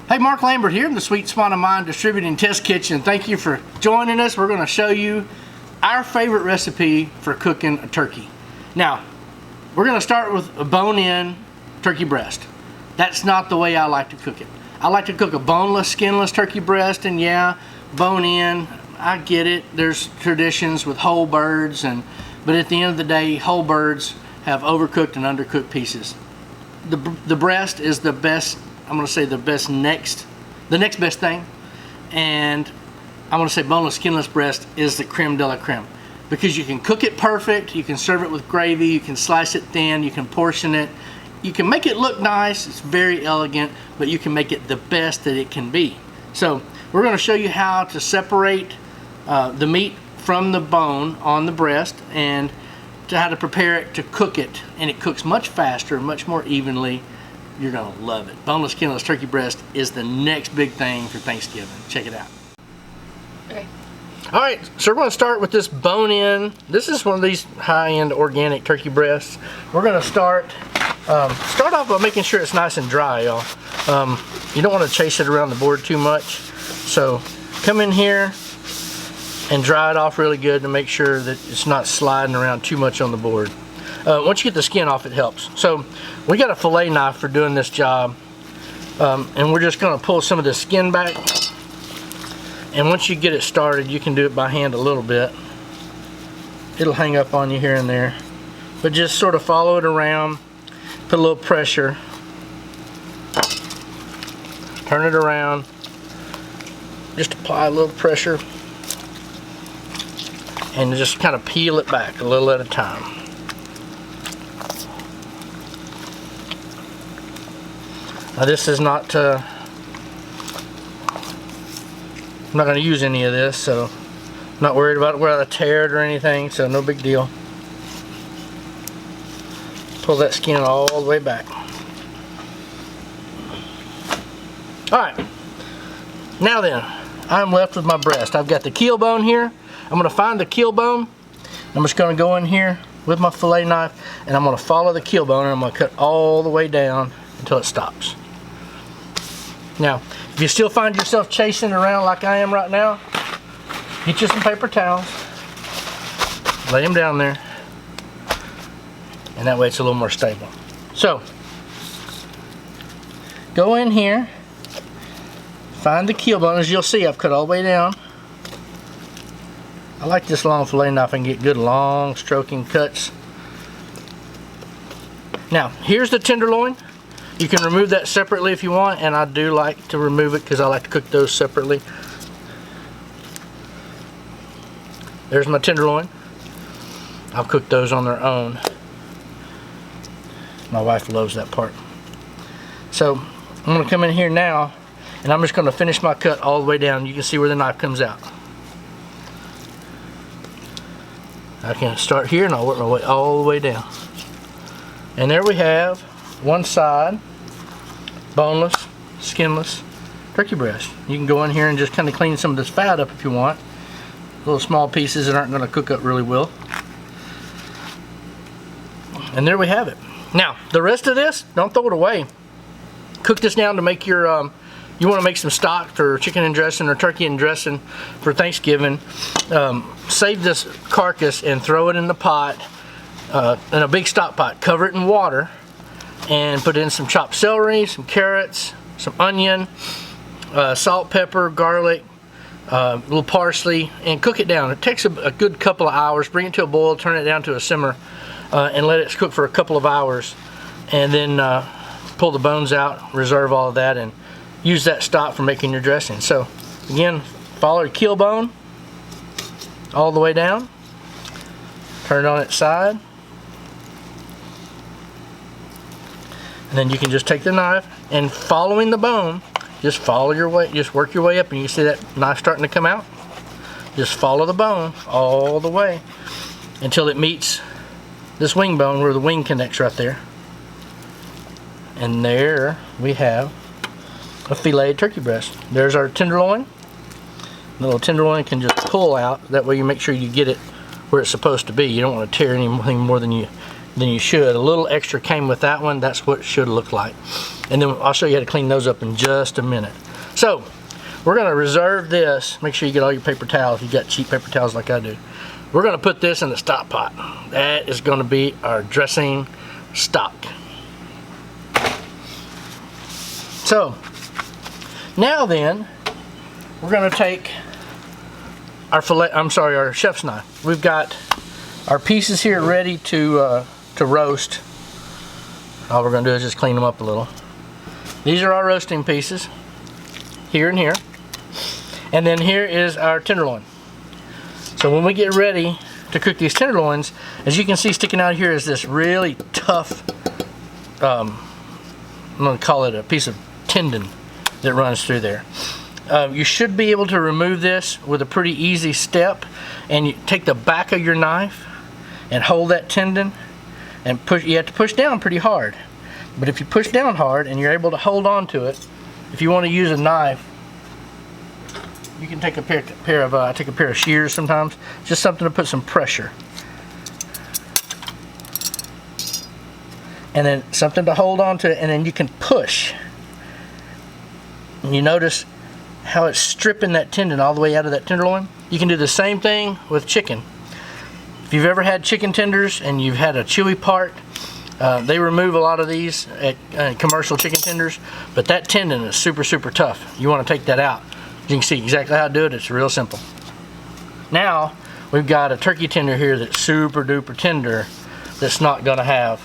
Hey, Mark Lambert here in the Sweet Spot of Mine Distributing Test Kitchen. Thank you for joining us. We're going to show you our favorite recipe for cooking a turkey. Now, we're going to start with a bone-in turkey breast. That's not the way I like to cook it. I like to cook a boneless, skinless turkey breast, and yeah, bone-in, I get it. There's traditions with whole birds, but at the end of the day, whole birds have overcooked and undercooked pieces. The breast is the best. I'm going to say the next best thing, and I'm going to say boneless, skinless breast is the creme de la creme, because you can cook it perfect, you can serve it with gravy, you can slice it thin, you can portion it, you can make it look nice, it's very elegant, but you can make it the best that it can be. So we're going to show you how to separate the meat from the bone on the breast, and how to prepare it to cook it, and it cooks much faster, much more evenly. You're gonna love it. Boneless, skinless turkey breast is the next big thing for Thanksgiving. Check it out. Okay. All right, so we're gonna start with this bone-in. This is one of these high-end organic turkey breasts. We're gonna start off by making sure it's nice and dry, y'all. You don't want to chase it around the board too much. So come in here and dry it off really good to make sure that it's not sliding around too much on the board. Once you get the skin off, it helps. So we got a fillet knife for doing this job, and we're just going to pull some of the skin back. And once you get it started, you can do it by hand a little bit. It'll hang up on you here and there, but just sort of follow it around, put a little pressure, turn it around, just apply a little pressure, and just kind of peel it back a little at a time. Now this is not, I'm not going to use any of this, so I'm not worried about whether I tear it or anything, so no big deal. Pull that skin all the way back. Alright, now then, I'm left with my breast. I've got the keel bone here. I'm going to find the keel bone. I'm just going to go in here with my fillet knife, and I'm going to follow the keel bone, and I'm going to cut all the way down until it stops. Now, if you still find yourself chasing around like I am right now, get you some paper towels, lay them down there, and that way it's a little more stable. So, go in here, find the keel bone. As you'll see, I've cut all the way down. I like this long fillet knife. I can get good long stroking cuts. Now, here's the tenderloin. You can remove that separately if you want, and I do like to remove it because I like to cook those separately. There's my tenderloin. I'll cook those on their own. My wife loves that part. So I'm going to come in here now, and I'm just going to finish my cut all the way down. You can see where the knife comes out. I can start here and I'll work my way all the way down. And there we have one side boneless, skinless turkey breast. You can go in here and just kind of clean some of this fat up if you want. Little small pieces that aren't going to cook up really well. And there we have it. Now, the rest of this, don't throw it away. Cook this down to make your, you want to make some stock or chicken and dressing or turkey and dressing for Thanksgiving. Save this carcass and throw it in the pot, in a big stock pot. Cover it in water and put in some chopped celery, some carrots, some onion, salt, pepper, garlic, a little parsley, and cook it down. It takes a good couple of hours. Bring it to a boil, turn it down to a simmer, and let it cook for a couple of hours, and then pull the bones out, reserve all of that, and use that stock for making your dressing. So again, follow your keel bone all the way down, turn it on its side, and then you can just take the knife and following the bone, just follow your way, just work your way up, and you see that knife starting to come out. Just follow the bone all the way until it meets this wing bone where the wing connects right there. And there we have a filleted turkey breast. There's our tenderloin. The little tenderloin can just pull out. That way you make sure you get it where it's supposed to be. You don't want to tear anything more than you than you should. A little extra came with that one. That's what it should look like. And then I'll show you how to clean those up in just a minute. So we're going to reserve this. Make sure you get all your paper towels. If you got cheap paper towels like I do. We're going to put this in the stock pot. That is going to be our dressing stock. So now then, we're going to take our our chef's knife. We've got our pieces here ready to roast. All we're going to do is just clean them up a little. These are our roasting pieces, here and here. And then here is our tenderloin. So when we get ready to cook these tenderloins, as you can see sticking out here is this really tough, I'm going to call it a piece of tendon that runs through there. You should be able to remove this with a pretty easy step, and you take the back of your knife and hold that tendon and push. You have to push down pretty hard, but if you push down hard and you're able to hold on to it, if you want to use a knife, you can take a pair of I take a pair of shears sometimes, just something to put some pressure, and then something to hold on to it, and then you can push. And you notice how it's stripping that tendon all the way out of that tenderloin. You can do the same thing with chicken. If you've ever had chicken tenders and you've had a chewy part, they remove a lot of these at commercial chicken tenders, but that tendon is super tough. You want to take that out. You can see exactly how to do it. It's real simple. Now we've got a turkey tender here that's super duper tender, that's not going to have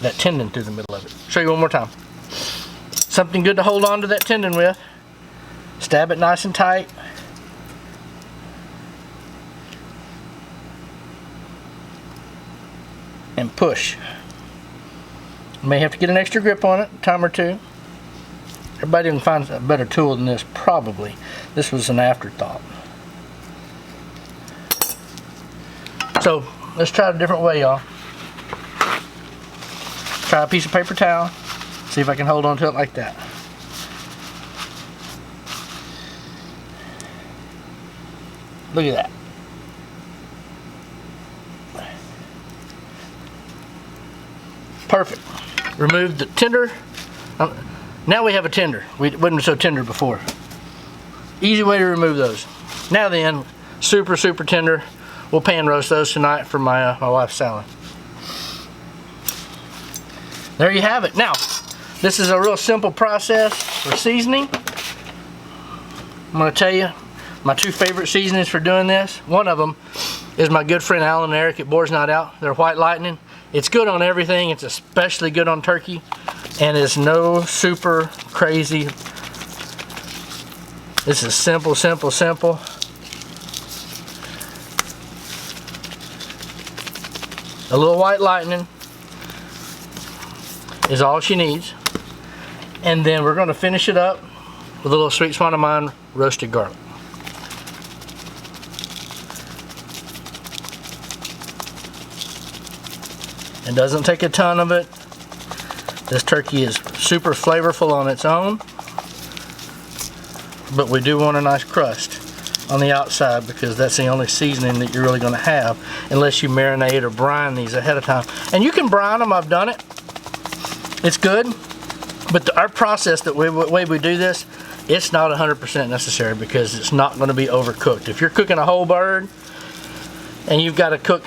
that tendon through the middle of it. Show you one more time. Something good to hold on to that tendon with. Stab it nice and tight. And push. You may have to get an extra grip on it, a time or two. Everybody can find a better tool than this, probably. This was an afterthought. So let's try it a different way, y'all. Try a piece of paper towel. See if I can hold on to it like that. Look at that. Perfect. Remove the tender. Now we have a tender. We wasn't so tender before. Easy way to remove those. Now then, super tender. We'll pan roast those tonight for my wife's salad. There you have it. Now, this is a real simple process for seasoning. I'm going to tell you my two favorite seasonings for doing this. One of them is my good friend Alan and Eric at Boar's Not Out. They're White Lightning. It's good on everything. It's especially good on turkey. And it's no super crazy. This is simple. A little White Lightning is all she needs. And then we're going to finish it up with a little Sweet Spot of Mine roasted garlic. It doesn't take a ton of it. This turkey is super flavorful on its own, but we do want a nice crust on the outside because that's the only seasoning that you're really going to have unless you marinate or brine these ahead of time. And you can brine them. I've done it. It's good, but our process, the way we do this, it's not 100% necessary because it's not going to be overcooked. If you're cooking a whole bird and you've got to cook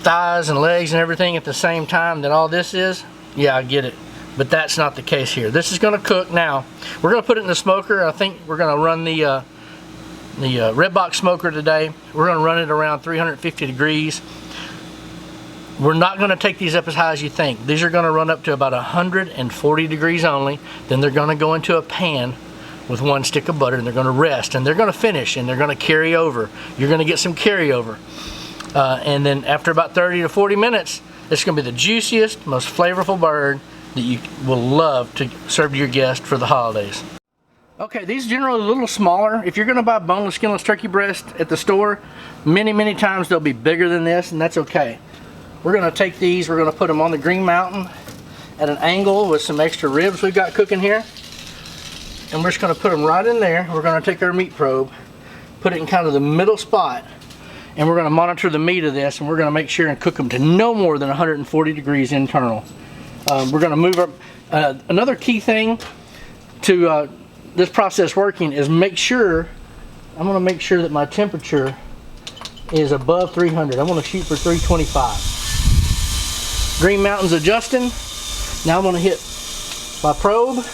thighs and legs and everything at the same time that all this is, yeah, I get it. But that's not the case here. This is going to cook now. We're going to put it in the smoker. I think we're going to run the red box smoker today. We're going to run it around 350 degrees. We're not going to take these up as high as you think. These are going to run up to about 140 degrees only. Then they're going to go into a pan with one stick of butter and they're going to rest and they're going to finish and they're going to carry over. You're going to get some carryover. And then after about 30 to 40 minutes, it's going to be the juiciest, most flavorful bird that you will love to serve to your guest for the holidays. Okay, these are generally a little smaller. If you're going to buy boneless, skinless turkey breast at the store, many times they'll be bigger than this, and that's okay. We're going to take these, we're going to put them on the Green Mountain at an angle with some extra ribs we've got cooking here. And we're just going to put them right in there. We're going to take our meat probe, put it in kind of the middle spot. and we're going to monitor the meat of this, and we're going to make sure and cook them to no more than 140 degrees internal. We're going to move up. Another key thing to this process working is I'm going to make sure that my temperature is above 300. I want to shoot for 325. Green Mountain's adjusting. Now I'm going to hit my probe,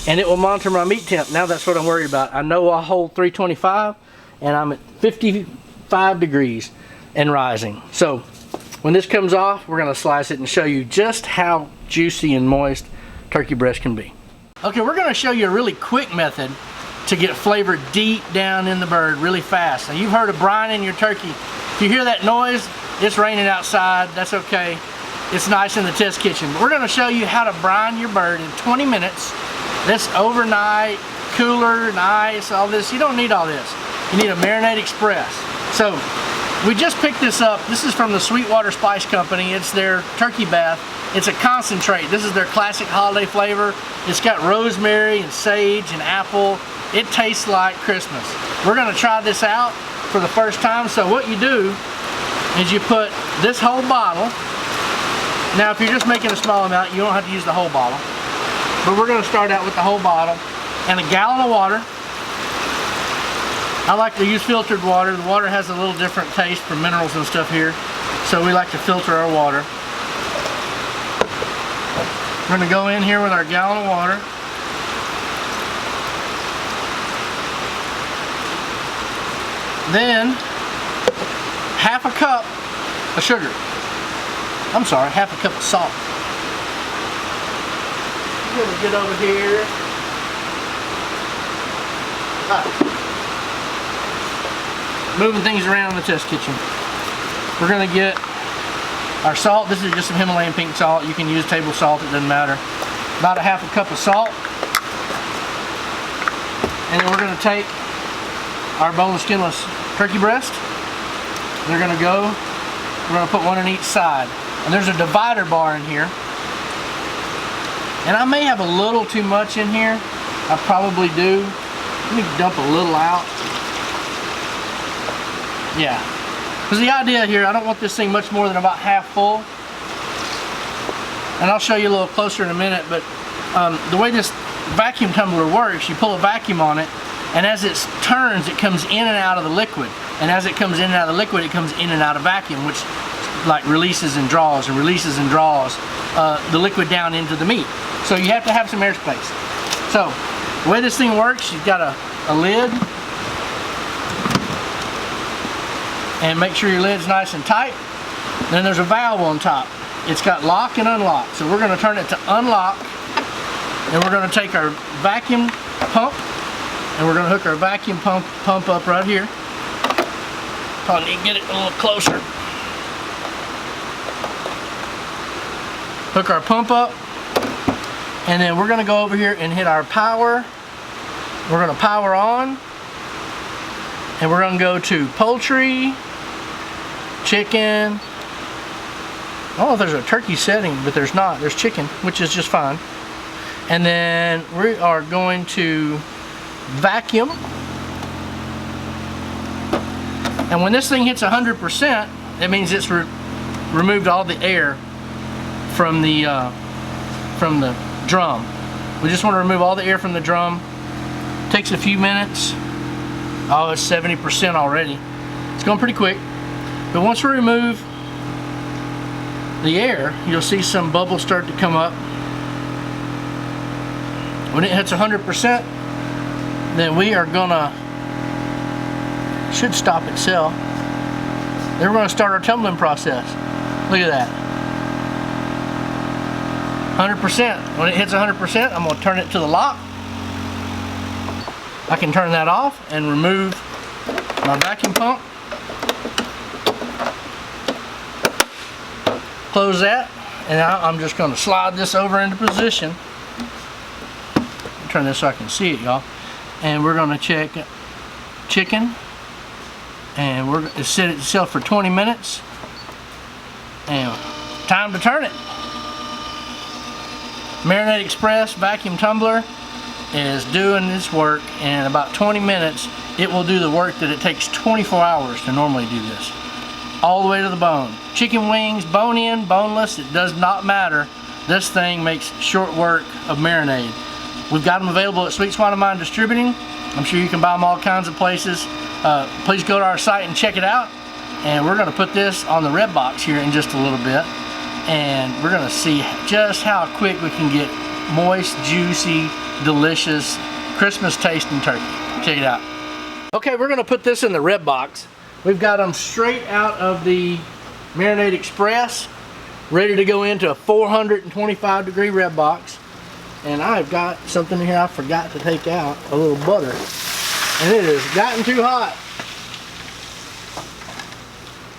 and it will monitor my meat temp. Now that's what I'm worried about. I know I hold 325, and I'm at 55 degrees and rising. So when this comes off, we're going to slice it and show you just how juicy and moist turkey breast can be. Okay, we're going to show you a really quick method to get flavor deep down in the bird really fast. Now, you've heard of brining your turkey. If you hear that noise, it's raining outside. That's okay. It's nice in the test kitchen. But we're going to show you how to brine your bird in 20 minutes. This overnight, cooler, nice, all this. You don't need all this. You need a Marinade Express. So we just picked this up. This is from the Sweetwater Spice Company. It's their turkey bath. It's a concentrate. This is their classic holiday flavor. It's got rosemary and sage and apple. It tastes like Christmas. We're going to try this out for the first time. So what you do is you put this whole bottle. Now if you're just making a small amount, you don't have to use the whole bottle. But we're going to start out with the whole bottle and a gallon of water. I like to use filtered water. The water has a little different taste for minerals and stuff here. So we like to filter our water. We're going to go in here with our gallon of water. Then half a cup of sugar. I'm sorry, half a cup of salt. We're going to get over here. Moving things around in the test kitchen. We're going to get our salt. This is just some Himalayan pink salt. You can use table salt, it doesn't matter. About a half a cup of salt. And then we're going to take our boneless, skinless turkey breast. They're going to go, we're going to put one on each side. And there's a divider bar in here. And I may have a little too much in here. I probably do. Let me dump a little out. Yeah. Because the idea here, I don't want this thing much more than about half full. And I'll show you a little closer in a minute, but the way this vacuum tumbler works, you pull a vacuum on it, and as it turns, it comes in and out of the liquid. And as it comes in and out of the liquid, it comes in and out of vacuum, which like releases and draws and releases and draws the liquid down into the meat. So you have to have some airspace. So the way this thing works, you've got a lid, and make sure your lid's nice and tight. Then there's a valve on top. It's got lock and unlock. So we're going to turn it to unlock, and we're going to take our vacuum pump, and we're going to hook our vacuum pump up right here. Probably need to get it a little closer. Hook our pump up, and then we're going to go over here and hit our power. We're going to power on, and we're going to go to poultry, chicken. I don't know if there's a turkey setting, but there's not. There's chicken, which is just fine. And then we are going to vacuum. And when this thing hits 100%, that means it's removed all the air from the drum. We just want to remove all the air from the drum. Takes a few minutes. Oh, it's 70% already. It's going pretty quick. But once we remove the air, you'll see some bubbles start to come up. When it hits 100%, then we are gonna, should stop itself. Then we're gonna start our tumbling process. Look at that. 100%. When it hits 100%, I'm gonna turn it to the lock. I can turn that off and remove my vacuum pump. Close that, and now I'm just going to slide this over into position. Turn this so I can see it, y'all. And we're going to check chicken, and we're going to set it itself for 20 minutes. And time to turn it. Marinade Express vacuum tumbler. is doing this work in about 20 minutes. It will do the work that it takes 24 hours to normally do this. All the way to the bone. Chicken wings, bone in, boneless, it does not matter. This thing makes short work of marinade. We've got them available at Sweet Swan of Mine Distributing. I'm sure you can buy them all kinds of places. Please go to our site and check it out. And we're going to put this on the red box here in just a little bit. And we're going to see just how quick we can get moist, juicy, delicious, Christmas tasting turkey. Check it out. Okay, we're going to put this in the red box. We've got them straight out of the Marinade Express, ready to go into a 425 degree red box. And I've got something here I forgot to take out, a little butter. And it has gotten too hot.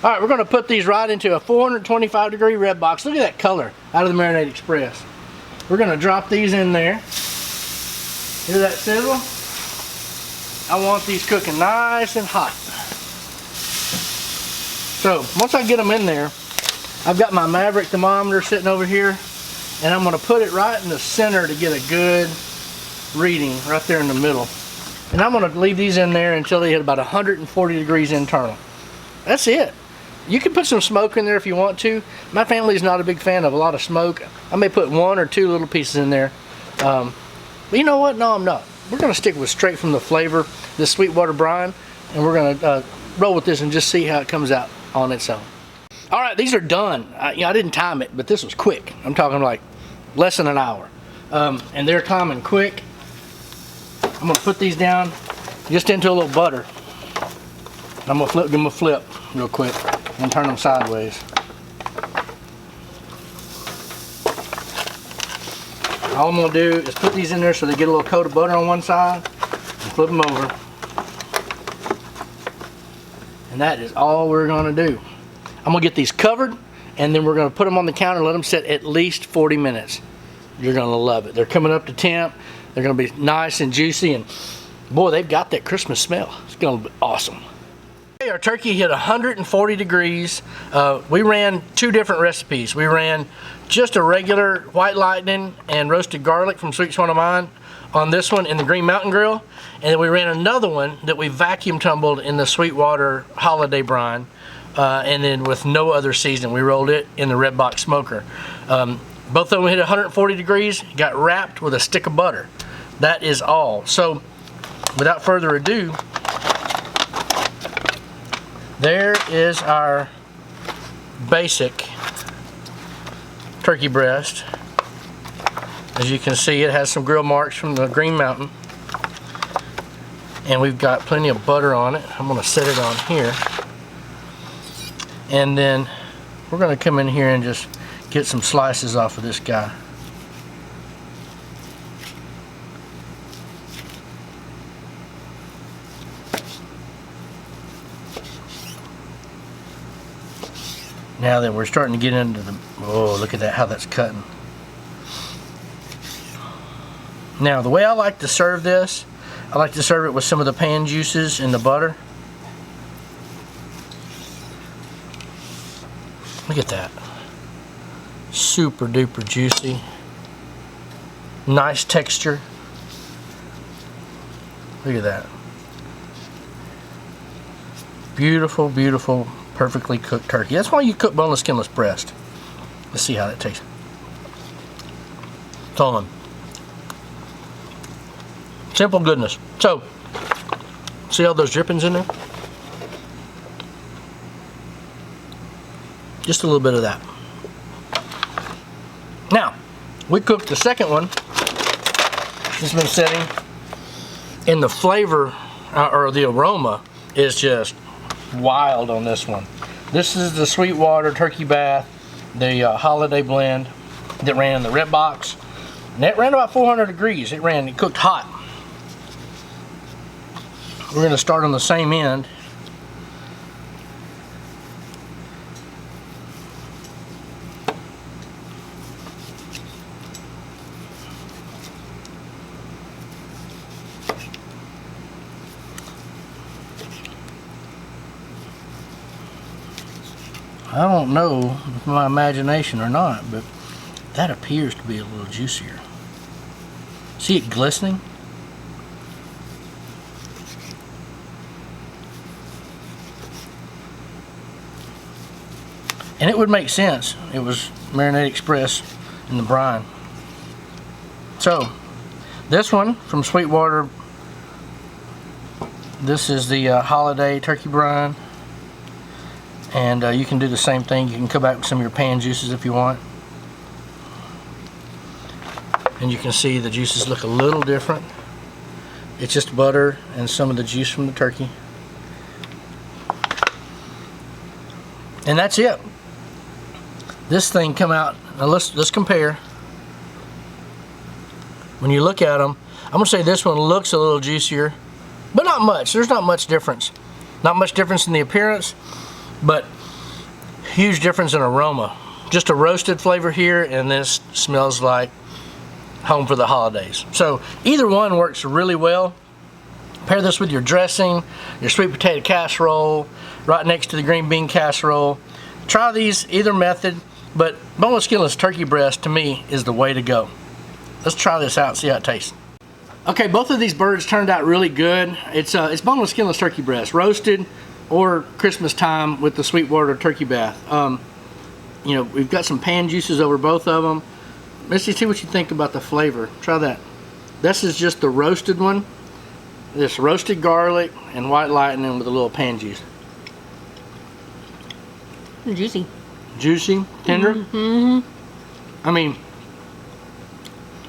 All right, we're going to put these right into a 425 degree red box. Look at that color out of the Marinade Express. We're going to drop these in there. Hear that sizzle? I want these cooking nice and hot. So once I get them in there, I've got my Maverick thermometer sitting over here, and I'm going to put it right in the center to get a good reading right there in the middle. And I'm going to leave these in there until they hit about 140 degrees internal. That's it. You can put some smoke in there if you want to. My family is not a big fan of a lot of smoke. I may put 1 or 2 little pieces in there. But you know what? No, I'm not. We're going to stick with straight from the flavor, this Sweetwater brine, and we're going to roll with this and just see how it comes out on its own. All right, these are done. I didn't time it, but this was quick. I'm talking like less than an hour. And they're coming quick. I'm going to put these down just into a little butter. I'm going to give them a flip real quick and turn them sideways. All I'm going to do is put these in there so they get a little coat of butter on one side and flip them over. And that is all we're going to do. I'm going to get these covered, and then we're going to put them on the counter and let them sit at least 40 minutes. You're going to love it. They're coming up to temp. They're going to be nice and juicy, and boy, they've got that Christmas smell. It's going to be awesome. Our turkey hit 140 degrees. We ran 2 different recipes. We ran just a regular white lightning and roasted garlic from Sweet Swan of Mine on this one in the Green Mountain Grill, and then we ran another one that we vacuum tumbled in the Sweetwater holiday brine, and then with no other seasoning. We rolled it in the red box smoker. Both of them hit 140 degrees, got wrapped with a stick of butter. That is all. So without further ado, there is our basic turkey breast. As you can see, it has some grill marks from the Green Mountain. And we've got plenty of butter on it. I'm going to set it on here. And then we're going to come in here and just get some slices off of this guy. Now that we're starting to get into the, oh, look at that, how that's cutting. Now, the way I like to serve this, I like to serve it with some of the pan juices in the butter. Look at that. Super duper juicy. Nice texture. Look at that. Beautiful, beautiful, perfectly cooked turkey. That's why you cook boneless, skinless breast. Let's see how that tastes. It's on. Simple goodness. So, see all those drippings in there? Just a little bit of that. Now, we cooked the second one. It's been setting, and the flavor or the aroma is just wild on this one. This is the Sweetwater Turkey Bath, the holiday blend that ran in the red box. And it ran about 400 degrees. It cooked hot. We're going to start on the same end. I don't know if my imagination or not, but that appears to be a little juicier. See it glistening? And it would make sense. It was Marinade Express in the brine. So, this one from Sweetwater, this is the holiday turkey brine. And you can do the same thing. You can come back with some of your pan juices if you want. And you can see the juices look a little different. It's just butter and some of the juice from the turkey. And that's it. This thing come out. Now let's compare. When you look at them, I'm gonna say this one looks a little juicier, but not much. There's not much difference. Not much difference in the appearance, but huge difference in aroma. Just a roasted flavor here, and this smells like home for the holidays. So either one works really well. Pair this with your dressing, your sweet potato casserole, right next to the green bean casserole. Try these, either method, but boneless skinless turkey breast to me is the way to go. Let's try this out and see how it tastes. Okay, both of these birds turned out really good. It's boneless skinless turkey breast, roasted or Christmas time with the Sweetwater turkey bath. You know, we've got some pan juices over both of them. Let's see what you think about the flavor. Try that. This is just the roasted one. This roasted garlic and white lightning with a little pan juice. Juicy. Juicy, tender. Mm-hmm. I mean,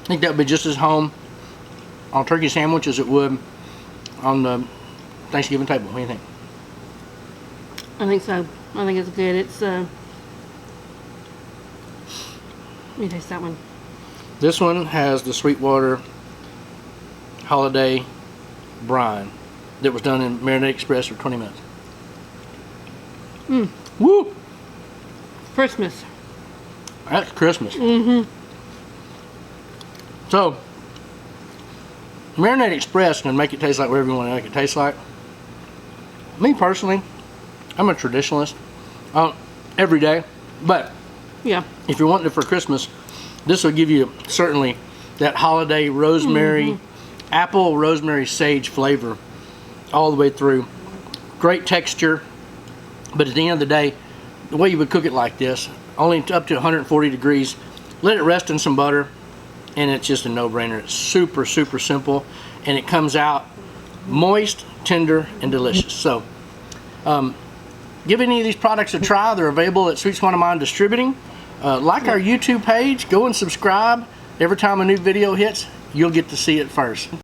I think that would be just as home on a turkey sandwich as it would on the Thanksgiving table. What do you think? I think so. I think it's good. It's let me taste that one. This one has the Sweetwater holiday brine that was done in Marinade Express for 20 minutes. Mmm. Woo! Christmas. That's Christmas. Mm-hmm. So, Marinade Express can make it taste like whatever you want to make it taste like. Me personally, I'm a traditionalist. Every day, but yeah, if you're wanting it for Christmas, this will give you certainly that holiday rosemary, apple, rosemary, sage flavor all the way through. Great texture, but at the end of the day, the way you would cook it like this, only up to 140 degrees, let it rest in some butter, and it's just a no-brainer. It's super, super simple, and it comes out moist, tender, and delicious. So, give any of these products a try. They're available at Sweet Swan of Mine Distributing. Like our YouTube page, go and subscribe. Every time a new video hits, you'll get to see it first.